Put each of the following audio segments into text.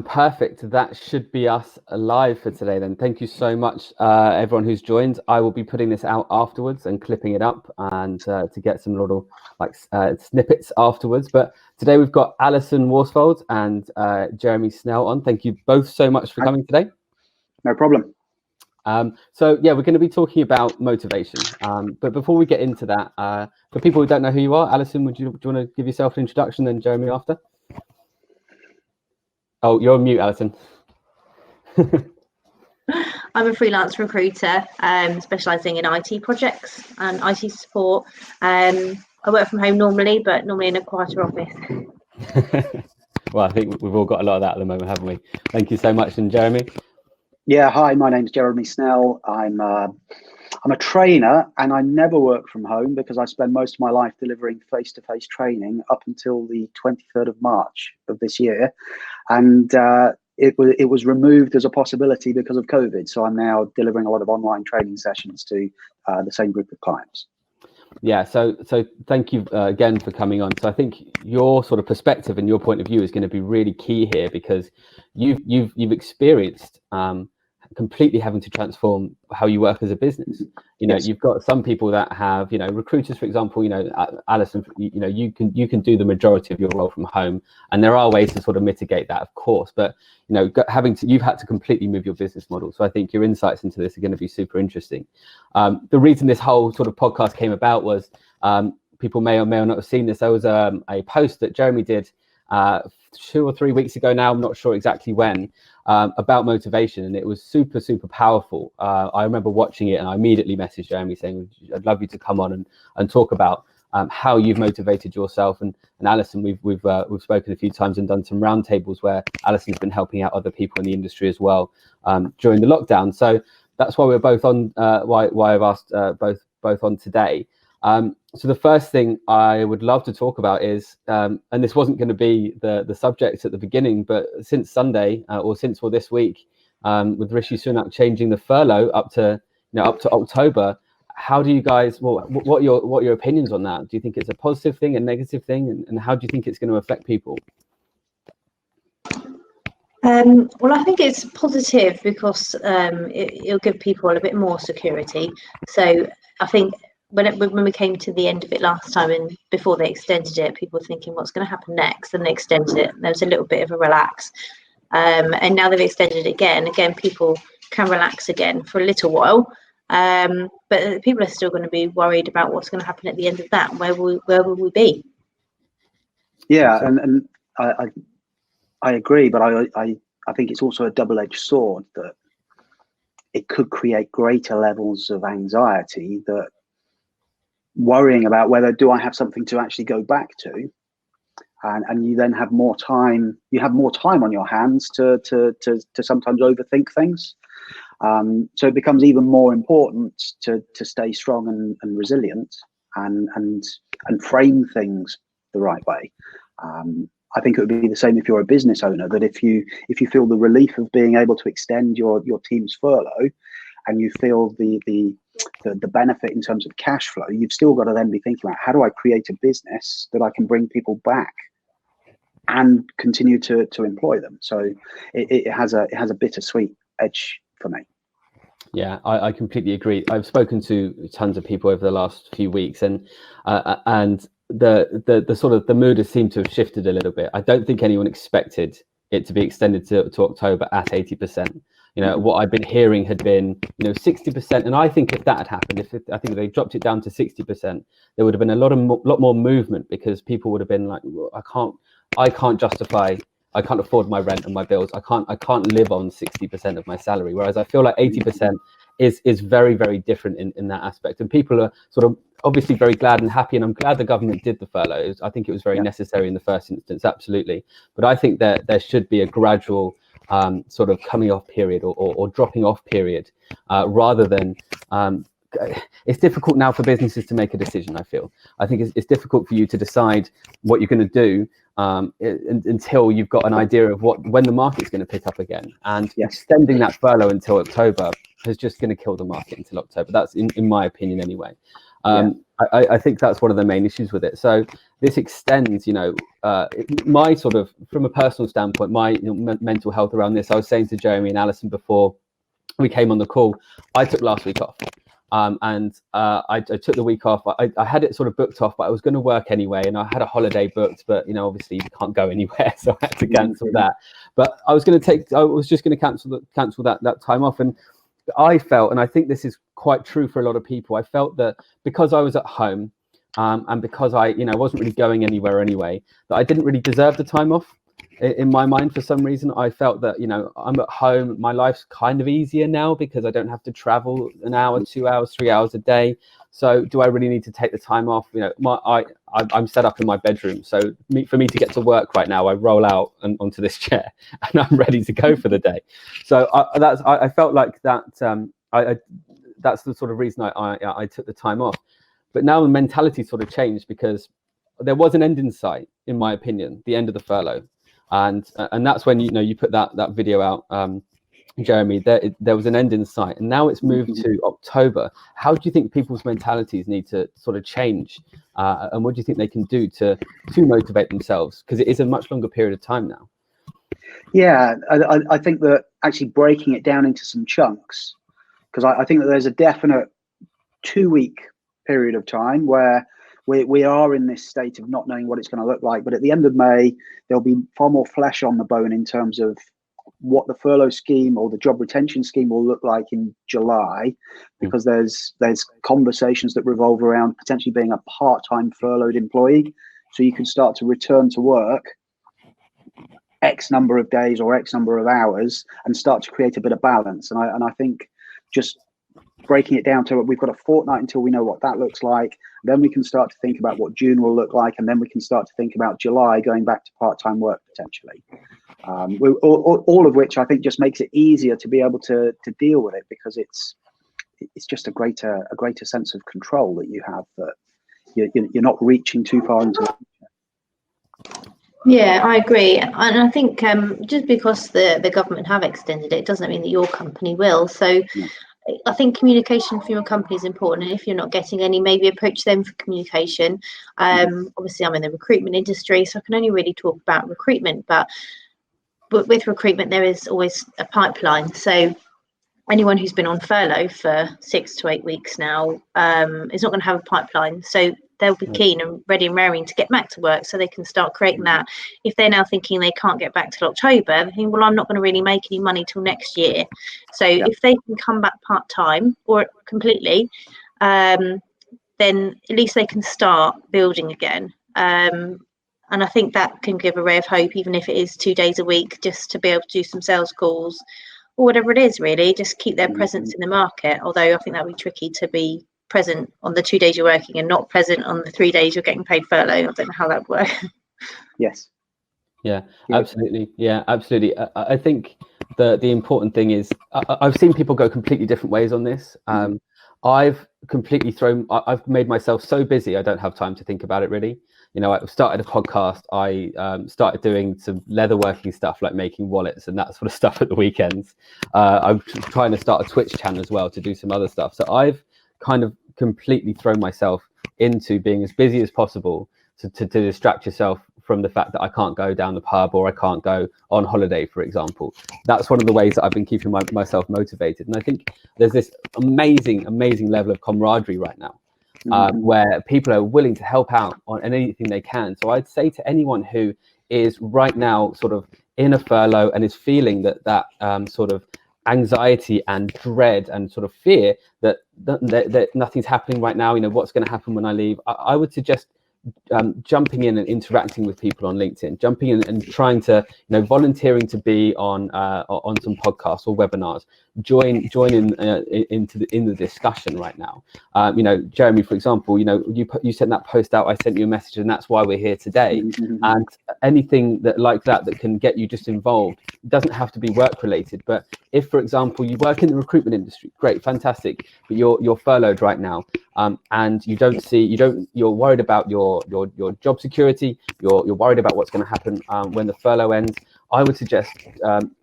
Perfect. That should be us live for today then. Thank you so much, everyone who's joined. I will be putting this out afterwards and clipping it up and to get some little snippets afterwards. But today we've got Alison Worsfold and Jeremy Snell on. Thank you both so much for coming today. No problem. So yeah, we're going to be talking about motivation. But before we get into that, for people who don't know who you are, Alison, do you want to give yourself an introduction, then Jeremy after? Oh, you're on mute, Alison. I'm a freelance recruiter, specialising in IT projects and IT support. I work from home normally, but normally in a quieter office. Well, I think we've all got a lot of that at the moment, haven't we? Thank you so much. And Jeremy? Yeah, hi, my name's Jeremy Snell. I'm a trainer, and I never work from home because I spend most of my life delivering face-to-face training up until the 23rd of March of this year. And it was removed as a possibility because of COVID. So I'm now delivering a lot of online training sessions to the same group of clients. Yeah, so thank you again for coming on. So I think your sort of perspective and your point of view is going to be really key here, because you've experienced completely having to transform how you work as a business. You know, yes. You've got some people that have, recruiters, for example, Alison, you can do the majority of your role from home, and there are ways to sort of mitigate that, of course, but you've had to completely move your business model. So I think your insights into this are going to be super interesting. The reason this whole sort of podcast came about was people may or not have seen this. There was a post that Jeremy did 2 or 3 weeks ago now, I'm not sure exactly when, about motivation, and it was super powerful. I remember watching it, and I immediately messaged Jeremy saying, I'd love you to come on and talk about how you've motivated yourself. And Alison, we've spoken a few times and done some roundtables where Alison's been helping out other people in the industry as well during the lockdown. So that's why we're both on, why I've asked both on today. So the first thing I would love to talk about is, and this wasn't going to be the subject at the beginning, but since Sunday or this week, with Rishi Sunak changing the furlough up to October, how do you guys? What are your opinions on that? Do you think it's a positive thing, a negative thing, and how do you think it's going to affect people? Well, I think it's positive because it'll give people a bit more security. So I think when we came to the end of it last time, and before they extended it, people were thinking what's going to happen next, and they extended it. There was a little bit of a relax, and now they've extended it again. People can relax again for a little while, but people are still going to be worried about what's going to happen at the end of that. Where will we be? Yeah, and I agree, but I think it's also a double-edged sword, that it could create greater levels of anxiety, that worrying about whether do I have something to actually go back to, and you then have more time. You have more time on your hands to sometimes overthink things. So it becomes even more important to stay strong and resilient and frame things the right way. I think it would be the same if you're a business owner, that if you feel the relief of being able to extend your team's furlough, and you feel the benefit in terms of cash flow, you've still got to then be thinking about, how do I create a business that I can bring people back and continue to employ them? So it has a bittersweet edge for me. Yeah, I completely agree. I've spoken to tons of people over the last few weeks, and the sort of the mood has seemed to have shifted a little bit. I don't think anyone expected it to be extended to October at 80%. What I've been hearing had been 60%, and I think if that had happened, I think if they dropped it down to 60%, there would have been a lot more movement, because people would have been like, well, I can't afford my rent and my bills. I can't live on 60% of my salary. Whereas I feel like 80% is very, very different in that aspect. And people are sort of obviously very glad and happy, and I'm glad the government did the furloughs. I think it was very necessary in the first instance, absolutely. But I think that there should be a gradual sort of coming off period or dropping off period, rather than it's difficult now for businesses to make a decision. I think it's difficult for you to decide what you're going to do until you've got an idea of when the market's going to pick up again. And extending that furlough until October is just going to kill the market until October. That's in my opinion anyway. I think that's one of the main issues with it. So this extends, my sort of, from a personal standpoint, my mental health around this. I was saying to Jeremy and Alison before we came on the call, I took last week off. I took the week off. I had it sort of booked off, but I was going to work anyway, and I had a holiday booked, but obviously you can't go anywhere, so I had to cancel that. But I was just going to cancel that time off, and I felt, and I think this is quite true for a lot of people, I felt that because I was at home, and because I wasn't really going anywhere anyway, that I didn't really deserve the time off. In my mind, for some reason, I felt that I'm at home, my life's kind of easier now because I don't have to travel an hour, 2 hours, 3 hours a day. So do I really need to take the time off? I'm set up in my bedroom, so for me to get to work right now, I roll out onto this chair and I'm ready to go for the day. So I felt like that. That's the sort of reason I took the time off. But now the mentality sort of changed because there was an end in sight, in my opinion, the end of the furlough. And that's when you put that video out, Jeremy. There was an end in sight, and now it's moved to October. How do you think people's mentalities need to sort of change, and what do you think they can do to motivate themselves? Because it is a much longer period of time now. Yeah, I think that actually breaking it down into some chunks, because I think that there's a definite 2-week period of time where we are in this state of not knowing what it's going to look like. But at the end of May, there'll be far more flesh on the bone in terms of what the furlough scheme or the job retention scheme will look like in July, because there's conversations that revolve around potentially being a part-time furloughed employee. So you can start to return to work X number of days or X number of hours and start to create a bit of balance. And I think just breaking it down to we've got a fortnight until we know what that looks like. Then we can start to think about what June will look like, and then we can start to think about July going back to part-time work potentially. All of which I think just makes it easier to be able to deal with it, because it's just a greater sense of control that you have, that you're not reaching too far into the future. Yeah, I agree, and I think just because the government have extended it doesn't mean that your company will. So. Yeah. I think communication from your company is important, and if you're not getting any, maybe approach them for communication. Obviously, I'm in the recruitment industry, so I can only really talk about recruitment, but with recruitment, there is always a pipeline. So anyone who's been on furlough for 6 to 8 weeks now is not going to have a pipeline. So they'll be keen and ready and raring to get back to work, so they can start creating that. If they're now thinking they can't get back till October, they think, well, I'm not going to really make any money till next year. So if they can come back part-time or completely, then at least they can start building again. And I think that can give a ray of hope, even if it is 2 days a week, just to be able to do some sales calls or whatever it is, really, just keep their presence in the market. Although I think that'll be tricky to be present on the 2 days you're working and not present on the 3 days you're getting paid furlough. I don't know how that would work. Yes. Yeah, absolutely. Yeah, absolutely. I think the important thing is I've seen people go completely different ways on this. I've made myself so busy I don't have time to think about it, really. I started a podcast. I started doing some leatherworking stuff, like making wallets and that sort of stuff at the weekends. I'm trying to start a Twitch channel as well to do some other stuff. So I've kind of completely thrown myself into being as busy as possible to distract yourself from the fact that I can't go down the pub or I can't go on holiday, for example. That's one of the ways that I've been keeping myself motivated. And I think there's this amazing level of camaraderie right now, where people are willing to help out on anything they can. So I'd say to anyone who is right now sort of in a furlough and is feeling that sort of anxiety and dread and sort of fear that nothing's happening right now, what's going to happen when I leave, I would suggest jumping in and interacting with people on LinkedIn, jumping in and trying to, volunteering to be on some podcasts or webinars, join in the discussion right now. Jeremy, for example, you sent that post out, I sent you a message, and that's why we're here today. And anything that can get you just involved. It doesn't have to be work related, but if, for example, you work in the recruitment industry, great, fantastic, but you're furloughed right now, and you're worried about your job security, you're worried about what's going to happen when the furlough ends. I would suggest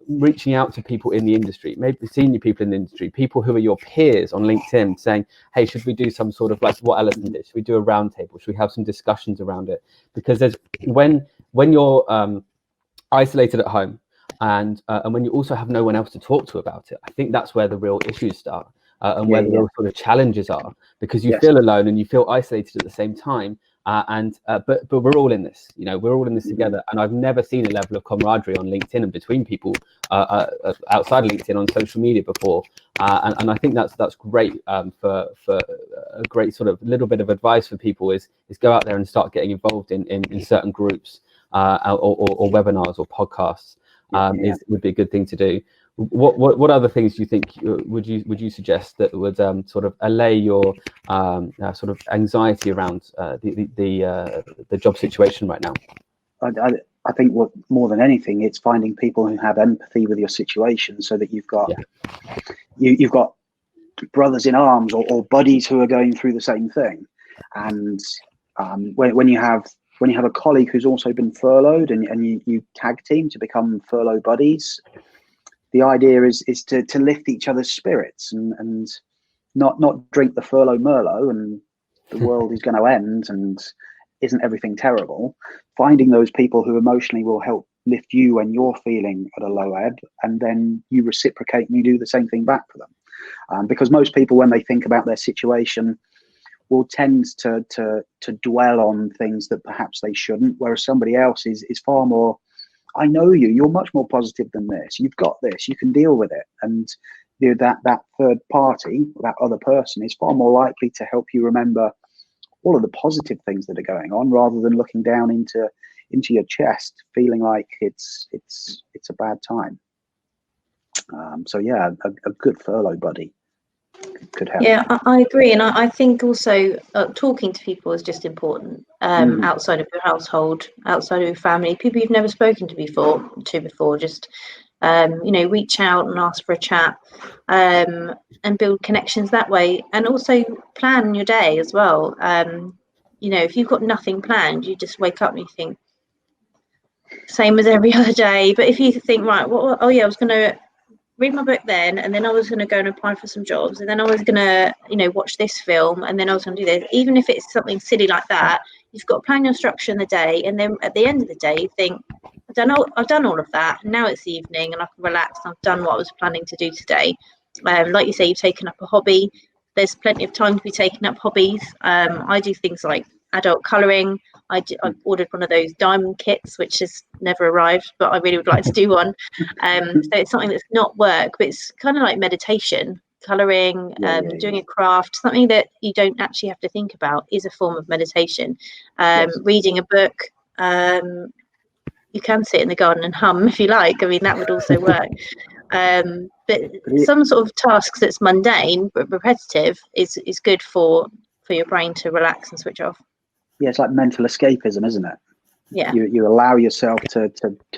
reaching out to people in the industry, maybe senior people in the industry, people who are your peers on LinkedIn, saying, hey, should we do some sort of like what Alison did? Should we do a roundtable? Should we have some discussions around it? Because there's when you're isolated at home and when you also have no one else to talk to about it, I think that's where the real issues start and where the real sort of challenges are, because you feel alone and you feel isolated at the same time. But we're all in this, we're all in this together. And I've never seen a level of camaraderie on LinkedIn and between people outside LinkedIn on social media before. And I think that's great for a great sort of little bit of advice for people is go out there and start getting involved in certain groups or webinars or podcasts. Would be a good thing to do. What other things do you think would you suggest that would sort of allay your sort of anxiety around the job situation right now? I think what more than anything, it's finding people who have empathy with your situation, so that you've got you've got brothers in arms or buddies who are going through the same thing. And when you have a colleague who's also been furloughed and you tag team to become furlough buddies, the idea is to lift each other's spirits and not drink the furlough Merlot and the world is going to end and isn't everything terrible. Finding those people who emotionally will help lift you when you're feeling at a low ebb, and then you reciprocate and you do the same thing back for them. Because most people, when they think about their situation, will tend to dwell on things that perhaps they shouldn't, whereas somebody else is far more, I know you're much more positive than this, you've got this, you can deal with it. And that third party, that other person, is far more likely to help you remember all of the positive things that are going on, rather than looking down into your chest feeling like it's a bad time. So yeah, a good furlough buddy could help. Yeah, I agree. And I think also talking to people is just important, outside of your household, outside of your family, people you've never spoken to before, just reach out and ask for a chat, and build connections that way. And also plan your day as well. If you've got nothing planned, you just wake up and you think same as every other day. But if you think, right, I was going to read my book then, and then I was going to go and apply for some jobs, and then I was going to watch this film, and then I was going to do this, even if it's something silly like that, you've got to plan your structure in the day. And then at the end of the day you think, I've done all of that, now it's the evening and I can relax, I've done what I was planning to do today. Like you say, you've taken up a hobby. There's plenty of time to be taking up hobbies. I do things like adult colouring. I ordered one of those diamond kits, which has never arrived, but I really would like to do one. So it's something that's not work, but it's kind of like meditation. Colouring, doing a craft, something that you don't actually have to think about, is a form of meditation. Reading a book. You can sit in the garden and hum if you like. I mean, that would also work. But some sort of tasks that's mundane but repetitive is good for your brain to relax and switch off. Yeah, it's like mental escapism, isn't it? Yeah. You allow yourself to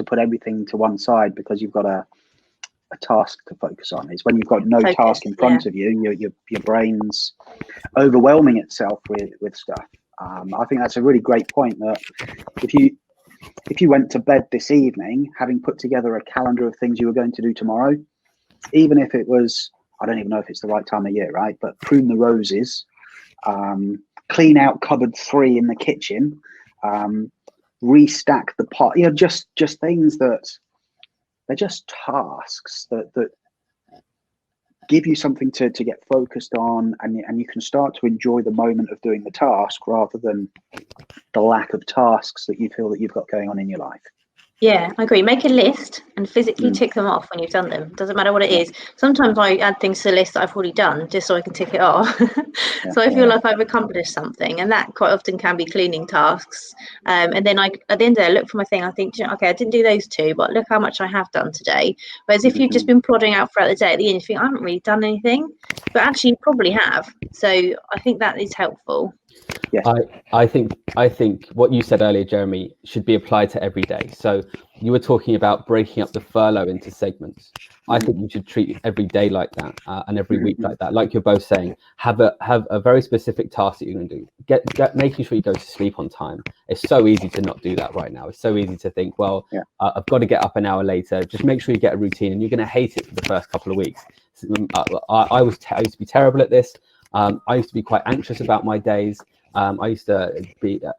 put everything to one side because you've got a task to focus on. It's when you've got no task in front of you, your brain's overwhelming itself with stuff. I think that's a really great point, that if you went to bed this evening having put together a calendar of things you were going to do tomorrow, even if it was, I don't even know if it's the right time of year, right? But prune the roses, clean out cupboard 3 in the kitchen, restack the pot, just things that they're just tasks that give you something to get focused on, and you can start to enjoy the moment of doing the task rather than the lack of tasks that you feel that you've got going on in your life. Yeah, I agree. Make a list and physically tick them off when you've done them. Doesn't matter what it is. Sometimes I add things to the list that I've already done just so I can tick it off. So I feel like I've accomplished something, and that quite often can be cleaning tasks. And then at the end of the day, I look for my thing. I think, okay, I didn't do those 2, but look how much I have done today. Whereas if you've just been plodding out throughout the day, at the end you think, I haven't really done anything, but actually you probably have. So I think that is helpful. Yes. I think what you said earlier, Jeremy, should be applied to every day. So you were talking about breaking up the furlough into segments. I think you should treat every day like that, and every week like that. Like you're both saying, have a very specific task that you're going to do. Get making sure you go to sleep on time. It's so easy to not do that right now. It's so easy to think, well, I've got to get up an hour later. Just make sure you get a routine, and you're going to hate it for the first couple of weeks. I used to be terrible at this. I used to be quite anxious about my days. I used to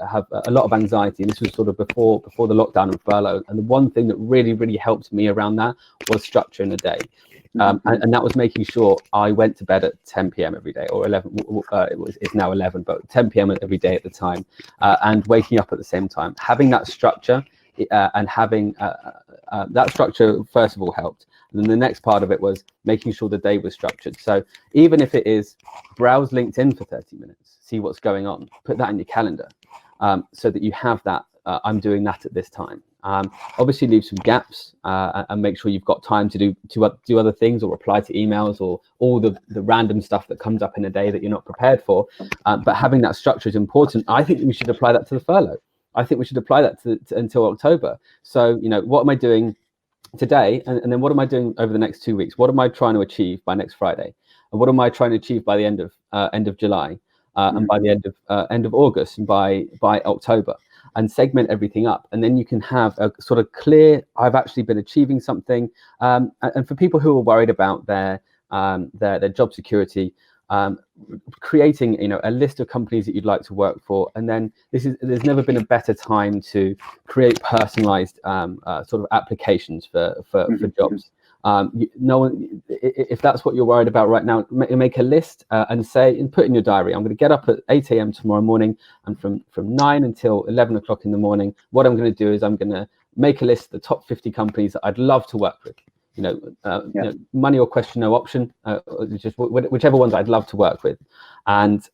have a lot of anxiety, and this was sort of before the lockdown and furlough. And the one thing that really helped me around that was structure in the day, and that was making sure I went to bed at 10 p.m. every day, or 11. It's now 11, but 10 p.m. every day at the time, and waking up at the same time. Having that structure and having that structure first of all helped. And then the next part of it was making sure the day was structured. So even if it is browse LinkedIn for 30 minutes, see what's going on, put that in your calendar, so that you have that, I'm doing that at this time. Obviously leave some gaps, and make sure you've got time to do other things, or reply to emails, or all the random stuff that comes up in a day that you're not prepared for. But having that structure is important. I think we should apply that to the furlough. I think we should apply that to until October. So, what am I doing today, and then what am I doing over the next 2 weeks? What am I trying to achieve by next Friday, and what am I trying to achieve by the end of July, and by the end of August, and by October, and segment everything up. And then you can have a sort of clear, I've actually been achieving something. And for people who are worried about their job security, creating a list of companies that you'd like to work for, and then there's never been a better time to create personalized sort of applications for jobs. If that's what you're worried about right now, make a list and put in your diary, I'm going to get up at 8 a.m. tomorrow morning, and from 9 until 11 o'clock in the morning, what I'm going to do is I'm going to make a list of the top 50 companies that I'd love to work with. Money or question, no option, just whichever ones I'd love to work with, and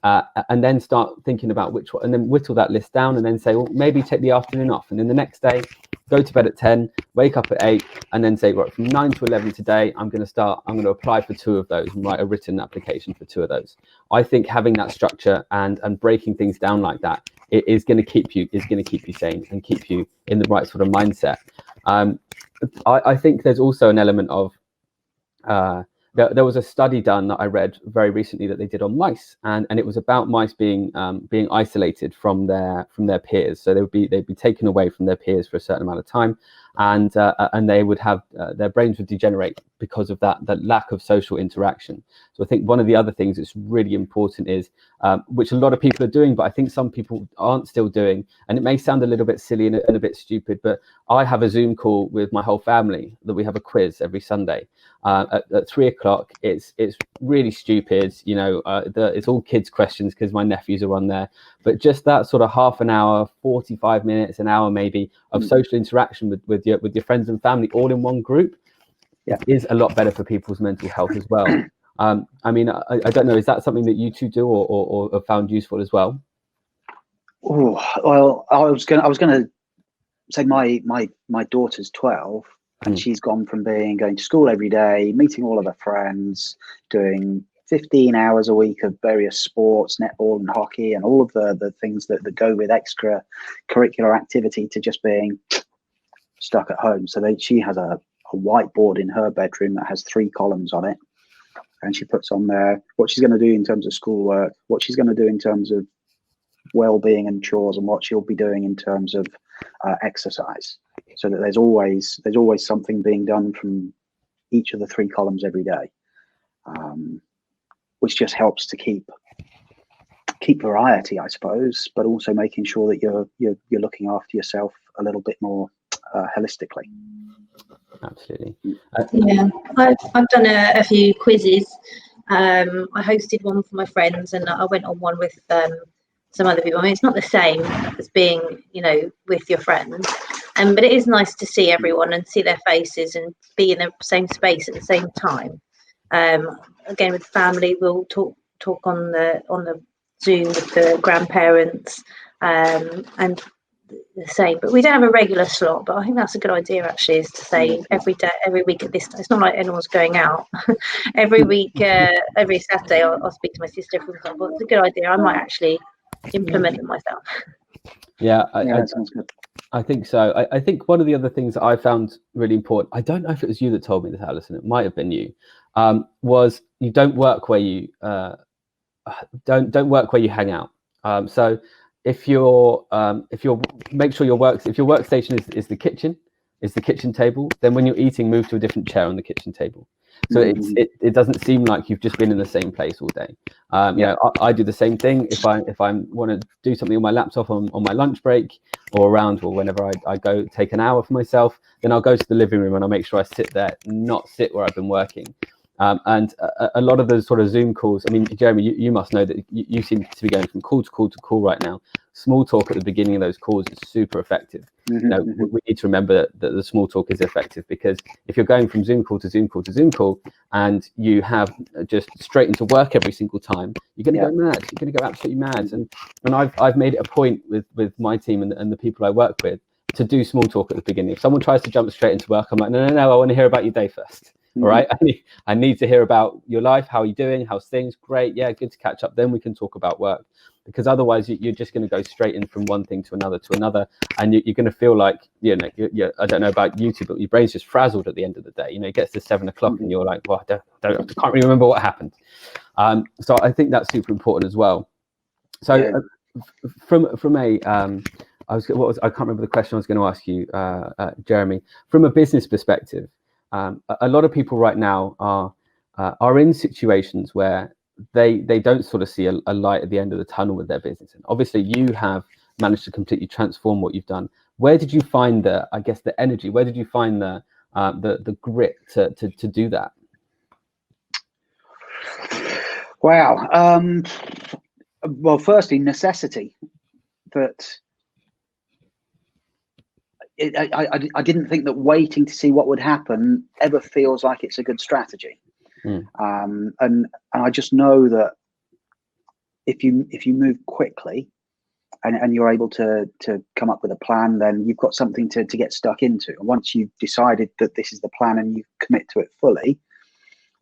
then start thinking about which one, and then whittle that list down, and then say, well, maybe take the afternoon off, and then the next day go to bed at 10, wake up at 8, and then say, right, from 9 to 11 today, I'm going to apply for 2 of those and write a written application for 2 of those. I think having that structure and breaking things down like that is going to keep you sane and keep you in the right sort of mindset. I think there's also an element of there was a study done that I read very recently that they did on mice, and it was about mice being isolated from their peers. So they'd be taken away from their peers for a certain amount of time, and they would have their brains would degenerate because of that lack of social interaction. So I think one of the other things that's really important is, which a lot of people are doing, but I think some people aren't still doing, and it may sound a little bit silly and a bit stupid, but I have a Zoom call with my whole family that we have a quiz every Sunday at 3 o'clock. It's really stupid, it's all kids questions because my nephews are on there, but just that sort of half an hour, 45 minutes, an hour maybe of social interaction with your friends and family all in one group is a lot better for people's mental health as well. I don't know, is that something that you two do or have found useful as well? Oh, well, I was gonna say my daughter's 12, and she's gone from going to school every day, meeting all of her friends, doing 15 hours a week of various sports, netball and hockey, and all of the things that go with extra curricular activity, to just being stuck at home. So she has a whiteboard in her bedroom that has 3 columns on it, and she puts on there what she's going to do in terms of schoolwork, what she's going to do in terms of well-being and chores, and what she'll be doing in terms of exercise, so that there's always something being done from each of the 3 columns every day, which just helps to keep variety, I suppose, but also making sure that you're looking after yourself a little bit more holistically. Absolutely. Yeah, I've done a few quizzes. I hosted one for my friends, and I went on one with some other people. I mean, it's not the same as being, with your friends, but it is nice to see everyone and see their faces and be in the same space at the same time. Again, with family, we'll talk on the Zoom with the grandparents, and the same, but we don't have a regular slot. But I think that's a good idea, actually, is to say every day, every week at this time. It's not like anyone's going out. Every week, every Saturday, I'll speak to my sister, for example. It's a good idea. I might actually implement them myself. Yeah, that sounds good. I think so. I think one of the other things that I found really important, I don't know if it was you that told me this, Alison, it might have been you, was you don't work where you don't work where you hang out. So if you're make sure if your workstation is the kitchen table, then when you're eating, move to a different chair on the kitchen table. So it doesn't seem like you've just been in the same place all day. You know, I do the same thing. If I want to do something on my laptop on my lunch break or around, or whenever I go take an hour for myself, then I'll go to the living room and I'll make sure I sit there, not sit where I've been working. And a lot of those sort of Zoom calls, I mean, Jeremy, you must know that you seem to be going from call to call to call right now. Small talk at the beginning of those calls is super effective. You know, we need to remember that the small talk is effective, because if you're going from Zoom call to Zoom call to Zoom call and you have just straight into work every single time, you're going to go mad. You're going to go absolutely mad. And I've made it a point with my team and the people I work with to do small talk at the beginning. If someone tries to jump straight into work, I'm like, no, I want to hear about your day first. All right, I need to hear about your life. How are you doing? How's things? Great. Yeah, good to catch up. Then we can talk about work, because otherwise you're just going to go straight in from one thing to another, and you're going to feel like, you know, I don't know about you two, but your brain's just frazzled at the end of the day. You know, it gets to 7 o'clock and you're like, well, I can't really remember what happened. So I think that's super important as well. So from a I can't remember the question I was going to ask you, Jeremy. From a business perspective, a lot of people right now are in situations where they don't sort of see a light at the end of the tunnel with their business. And obviously, you have managed to completely transform what you've done. Where did you find the energy? Where did you find the grit to do that? Wow. Well, firstly, necessity. That I didn't think that waiting to see what would happen ever feels like it's a good strategy. And I just know that if you move quickly and you're able to come up with a plan, then you've got something to get stuck into. And once you've decided that this is the plan and you commit to it fully,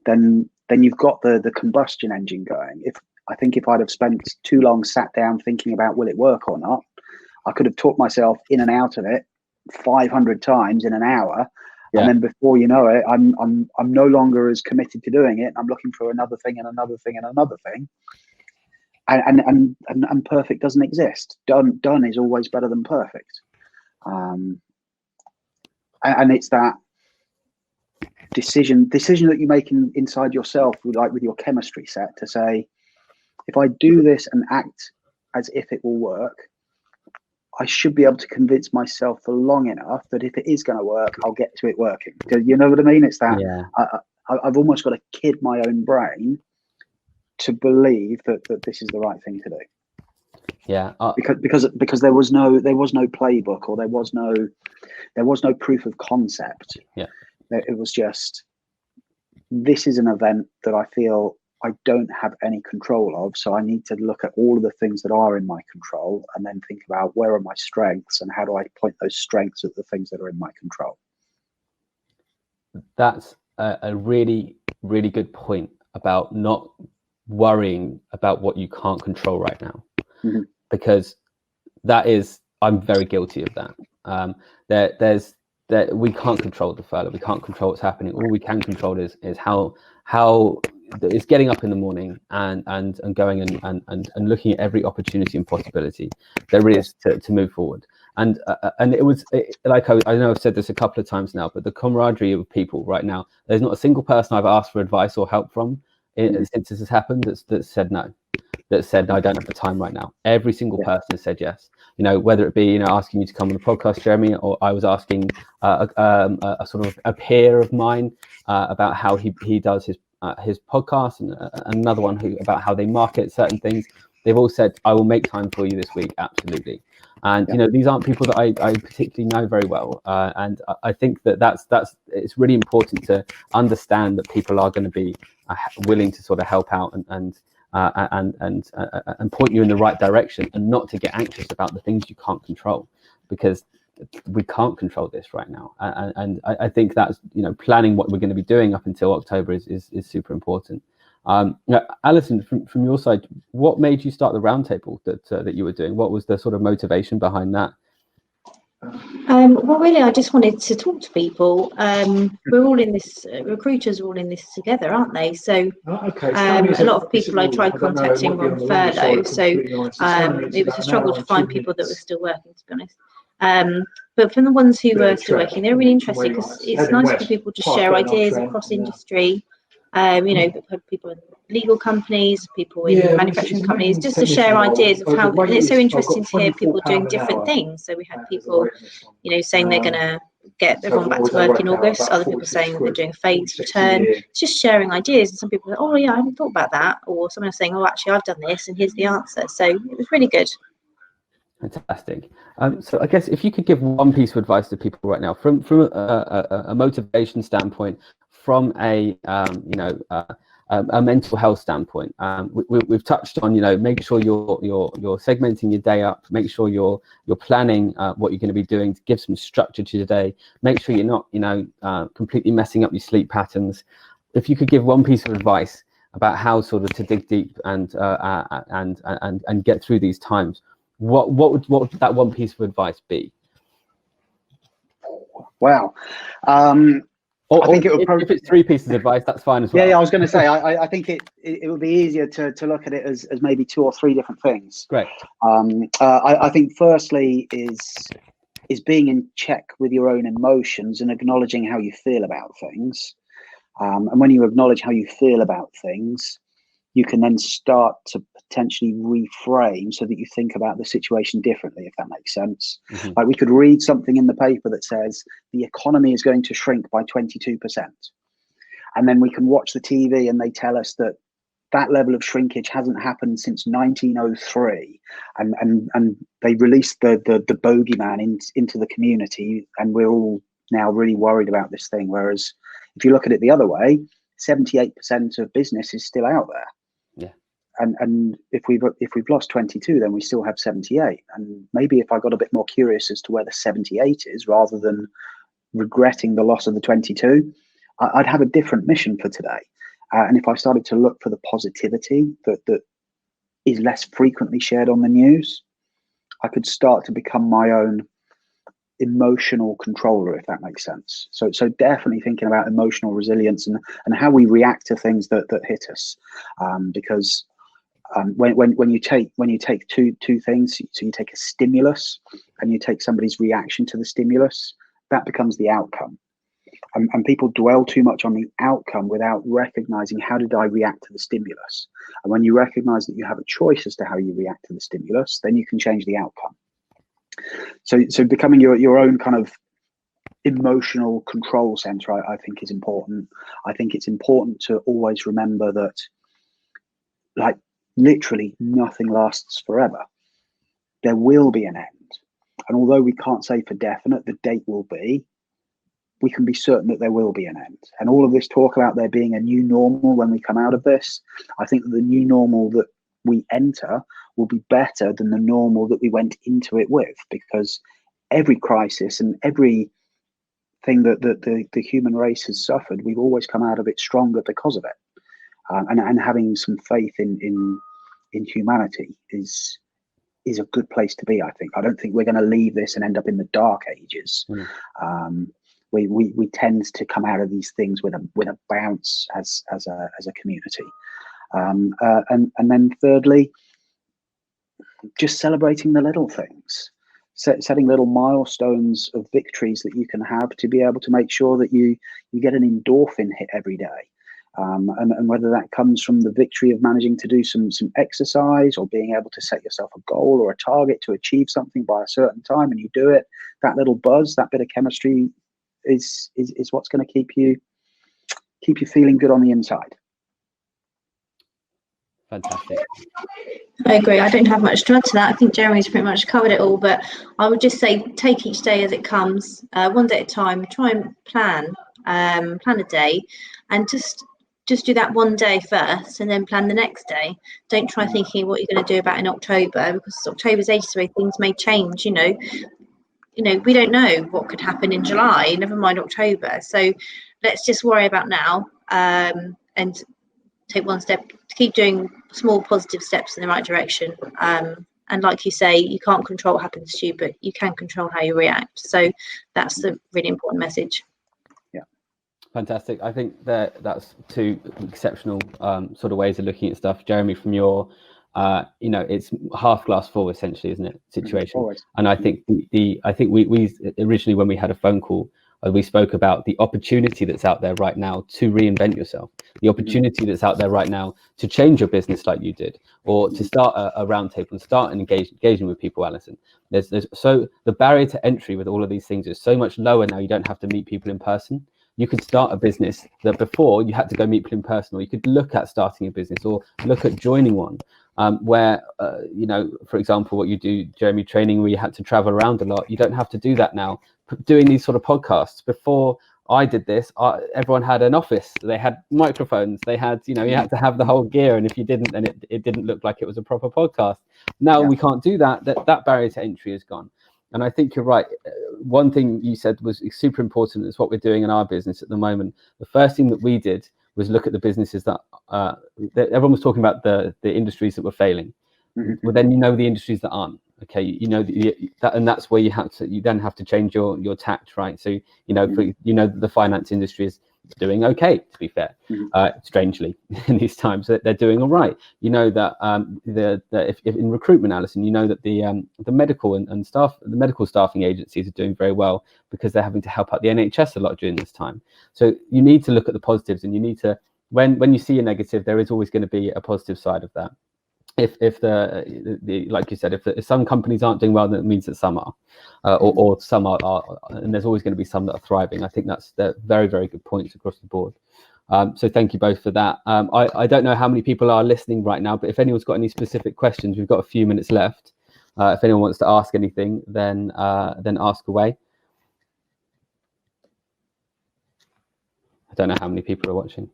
then you've got the combustion engine going. I think if I'd have spent too long sat down thinking about will it work or not, I could have talked myself in and out of it 500 times in an hour, and then before you know it, I'm no longer as committed to doing it. I'm looking for another thing and another thing and another thing, and perfect doesn't exist. Done is always better than perfect, and it's that decision that you make inside yourself, with your chemistry set, to say, if I do this and act as if it will work, I should be able to convince myself for long enough that if it is going to work, I'll get to it working. You know what I mean? It's that I've almost got to kid my own brain to believe that this is the right thing to do. Yeah. Because there was no playbook, or there was no proof of concept. Yeah. It was just, this is an event that I feel I don't have any control of, so I need to look at all of the things that are in my control and then think about where are my strengths and how do I point those strengths at the things that are in my control. That's a really, really good point about not worrying about what you can't control right now, because I'm very guilty of that. We can't control the furlough. We can't control what's happening. All we can control is how it's getting up in the morning and going and looking at every opportunity and possibility there is to move forward. And it was like, I know I've said this a couple of times now, but the camaraderie of people right now, there's not a single person I've asked for advice or help from since this has happened that said no. That said, no, I don't have the time right now. Every single person has said yes. You know, whether it be, you know, asking you to come on the podcast, Jeremy, or I was asking a sort of a peer of mine about how he does his podcast, and another one about how they market certain things. They've all said, I will make time for you this week. Absolutely. And, you know, these aren't people that I particularly know very well. And I think that's it's really important to understand that people are going to be willing to sort of help out and point you in the right direction, and not to get anxious about the things you can't control, because we can't control this right now. And I think that's, you know, planning what we're going to be doing up until October is super important. Alison, from your side, what made you start the roundtable that you were doing? What was the sort of motivation behind that? Well, really, I just wanted to talk to people. We're all in this, recruiters are all in this together, aren't they? So a lot of people I tried contacting were on furlough, so it was a struggle to find people that were still working, to be honest. But from the ones who were still working, they're really interesting because it's nice for people to share ideas across industry. People in legal companies, people in manufacturing companies, just to share ideas of how, and it's so interesting to hear people doing different things. So we had people, saying they're going to get everyone back to work in August, other people saying they're doing a phased return. It's just sharing ideas, and some people are, oh yeah, I hadn't thought about that, or someone else saying, oh, actually I've done this and here's the answer. So it was really good. Fantastic. So I guess if you could give one piece of advice to people right now, from a motivation standpoint, from a mental health standpoint, we've touched on, make sure you're segmenting your day up, make sure you're planning what you're going to be doing to give some structure to your day, make sure you're not completely messing up your sleep patterns. If you could give one piece of advice about how sort of to dig deep and get through these times, what would that one piece of advice be? Wow. I think it would probably, if it's 3 pieces of advice, that's fine as well. Yeah, I was going to say, I think it would be easier to look at it as maybe 2 or 3 different things. Great. I think firstly is being in check with your own emotions and acknowledging how you feel about things. And when you acknowledge how you feel about things, you can then start to potentially reframe so that you think about the situation differently, if that makes sense. Mm-hmm. Like we could read something in the paper that says the economy is going to shrink by 22%. And then we can watch the TV and they tell us that that level of shrinkage hasn't happened since 1903. And they released the bogeyman into the community, and we're all now really worried about this thing. Whereas if you look at it the other way, 78% of business is still out there. Yeah. And if we've lost 22, then we still have 78. And maybe if I got a bit more curious as to where the 78 is, rather than regretting the loss of the 22, I'd have a different mission for today. And if I started to look for the positivity that is less frequently shared on the news, I could start to become my own emotional controller, if that makes sense. So definitely thinking about emotional resilience and how we react to things that hit us, because when you take two things, so you take a stimulus and you take somebody's reaction to the stimulus, that becomes the outcome. And people dwell too much on the outcome without recognizing, how did I react to the stimulus? And when you recognize that you have a choice as to how you react to the stimulus, then you can change the outcome. So becoming your own kind of emotional control center, I think is important. I think it's important to always remember that, like, literally nothing lasts forever. There will be an end. And although we can't say for definite the date will be, we can be certain that there will be an end. And all of this talk about there being a new normal when we come out of this, I think that the new normal that we enter will be better than the normal that we went into it with, because every crisis and every thing that the human race has suffered, we've always come out of it stronger because of it. And having some faith in humanity is a good place to be, I think. I don't think we're going to leave this and end up in the dark ages. We tend to come out of these things with a bounce as a community. And then thirdly, just celebrating the little things, setting little milestones of victories that you can have to be able to make sure that you get an endorphin hit every day. And whether that comes from the victory of managing to do some exercise, or being able to set yourself a goal or a target to achieve something by a certain time and you do it, that little buzz, that bit of chemistry is what's going to keep you feeling good on the inside. Fantastic. I agree. I don't have much to add to that. I think Jeremy's pretty much covered it all, but I would just say take each day as it comes, one day at a time. Try and plan a day, and just do that one day first, and then plan the next day. Don't try thinking what you're going to do about in October, because October's ages away. Things may change. We don't know what could happen in July. Never mind October. So let's just worry about now, and take one step, to keep doing small positive steps in the right direction. And like you say, you can't control what happens to you, but you can control how you react. So that's the really important message. Yeah, fantastic. I think that's two exceptional sort of ways of looking at stuff. Jeremy, from your it's half glass full essentially, isn't it? Situation. Always. And I think I think we originally, when we had a phone call, we spoke about the opportunity that's out there right now to reinvent yourself, the opportunity that's out there right now to change your business like you did, or to start a roundtable and start engaging with people, Alison. There's so the barrier to entry with all of these things is so much lower now. You don't have to meet people in person. You could start a business that before you had to go meet people in person, or you could look at starting a business or look at joining one. Where, for example, what you do, Jeremy, training where you had to travel around a lot, you don't have to do that now. Doing these sort of podcasts, before I did this, everyone had an office, they had microphones, they had, you had to have the whole gear, and if you didn't, then it didn't look like it was a proper podcast. Now we can't do that. That barrier to entry is gone. And I think you're right. One thing you said was super important. Is what we're doing in our business at the moment. The first thing that we did was look at the businesses that everyone was talking about, the industries that were failing. Well, then the industries that aren't. Okay, that, and that's where you then have to change your tact, right? So the finance industry is doing okay, to be fair. Strangely, in these times they're doing all right. That if in recruitment, Alison, that the medical and staff, the medical staffing agencies are doing very well because they're having to help out the NHS a lot during this time. So you need to look at the positives, and you need to, when you see a negative, there is always going to be a positive side of that. If the like you said, if some companies aren't doing well, then it means that some are, or some are, and there's always going to be some that are thriving. I think they're very, very good points across the board. So thank you both for that. I don't know how many people are listening right now, but if anyone's got any specific questions, we've got a few minutes left. If anyone wants to ask anything, then ask away. I don't know how many people are watching.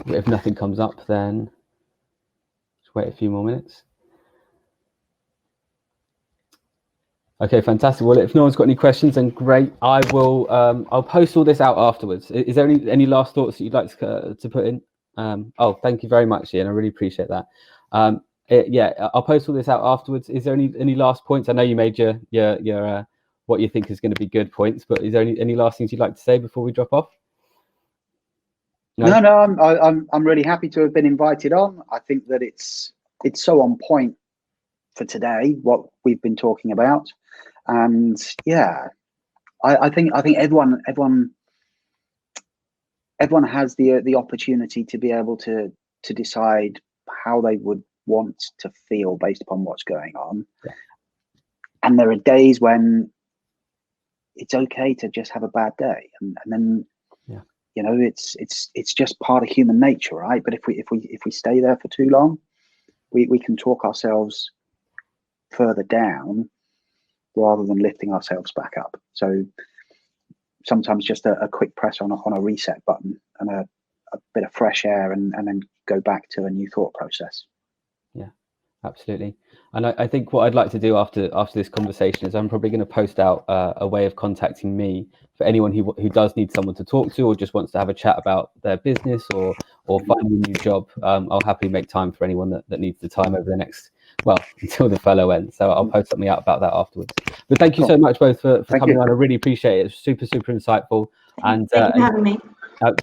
But if nothing comes up, then just wait a few more minutes. Okay, fantastic. Well, if no one's got any questions, then great. I will. I'll post all this out afterwards. Is there any last thoughts that you'd like to put in? Thank you very much, Ian. I really appreciate that. I'll post all this out afterwards. Is there any last points? I know you made your what you think is going to be good points, but is there any last things you'd like to say before we drop off? No, I'm really happy to have been invited on. I think that it's so on point for today, what we've been talking about. And I think everyone has the opportunity to be able to decide how they would want to feel based upon what's going on. Yeah. And there are days when it's okay to just have a bad day, and then it's just part of human nature, right? But if we stay there for too long, we can talk ourselves further down rather than lifting ourselves back up. So sometimes just a quick press on a reset button and a bit of fresh air, and then go back to a new thought process. Yeah, absolutely. And I think what I'd like to do after this conversation is I'm probably going to post out a way of contacting me for anyone who does need someone to talk to, or just wants to have a chat about their business or finding a new job. I'll happily make time for anyone that needs the time over the next, until the fellow ends. So I'll post something out about that afterwards. But thank you so much both for coming on. I really appreciate it. It's super, super insightful. And thank you for having me.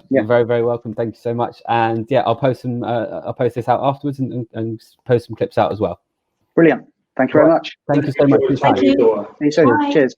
You're very, very welcome. Thank you so much. And I'll post this out afterwards and post some clips out as well. Brilliant. Thank you very much. Thank you so much for your time. Thank you. See you soon. Bye. Cheers.